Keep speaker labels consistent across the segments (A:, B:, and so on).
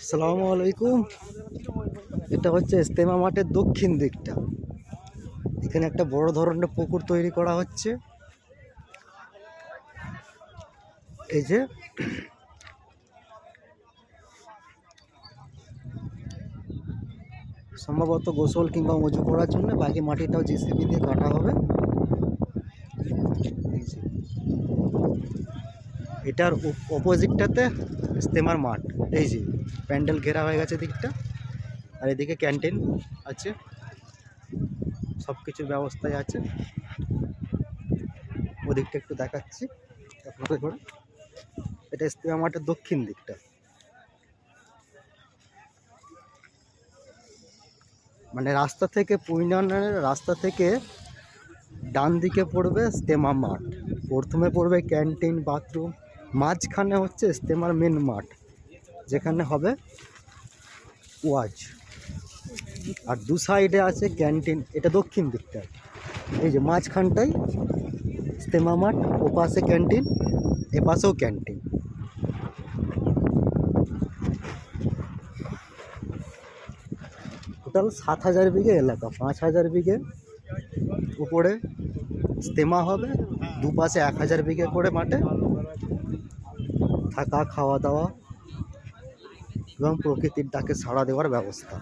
A: আসসালামু আলাইকুম। এটা হচ্ছে ইজতেমা মাঠের দক্ষিণ দিকটা। এখানে একটা বড় ধরনের পুকুর তৈরি করা হচ্ছে। এই যে সম্ভবত গোসল কিংবা উজু করার জন্য, বাকি মাটিটাও জেসিবি দিয়ে কাটা হবে। এটার অপোজিটটাতে ইজতেমার মাঠ। এই যে প্যান্ডেল ঘেরা হয়ে গেছে দিকটা, আর এদিকে ক্যান্টিন আছে, সব কিছুর ব্যবস্থায় আছে। ওদিকটা একটু দেখাচ্ছি আপনাদের করে। এটা ইজতেমা মাঠের দক্ষিণ দিকটা, মানে রাস্তা থেকে পুইনানের রাস্তা থেকে ডান দিকে পড়বে ইজতেমা মাঠ, প্রথমে পড়বে ক্যান্টিন, বাথরুম, মাঝখানে হচ্ছে ইজতেমার মেন মাঠ যেখানে হবে ওয়াজ, আর দু সাইডে আছে ক্যান্টিন। এটা দক্ষিণ দিকটা। এই যে মাঝখানটাই ইজতেমা মাঠ, ও পাশে ক্যান্টিন, এ পাশেও ক্যান্টিন। টোটাল 7,000 বিঘে এলাকা, 5,000 বিঘে উপরে ইজতেমা হবে, দুপাশে 1,000 বিঘে করে মাঠে থাকা, খাওয়া দাওয়া এবং প্রকৃতির ডাকে সাড়া দেওয়ার ব্যবস্থা।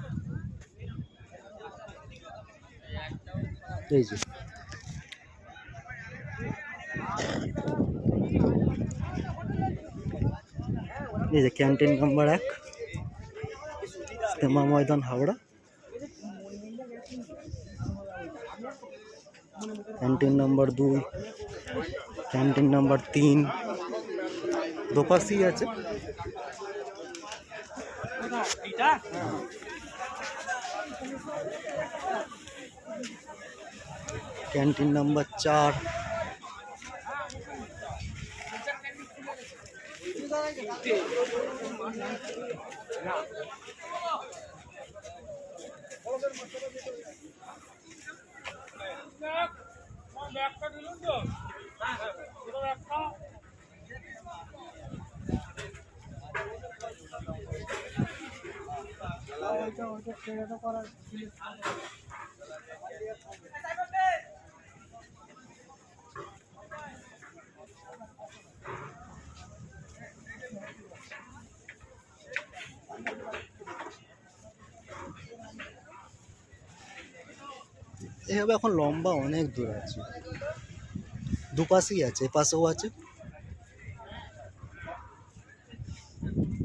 A: এই যে canteen number 1, Ijtema Maidan, Howrah. Canteen number 2, canteen number 3, দুপাশেই আছে। ক্যান্টিন নাম্বার 4, এভাবে এখন লম্বা অনেক দূর আছে, দুপাশেই আছে, এপাশেও আছে।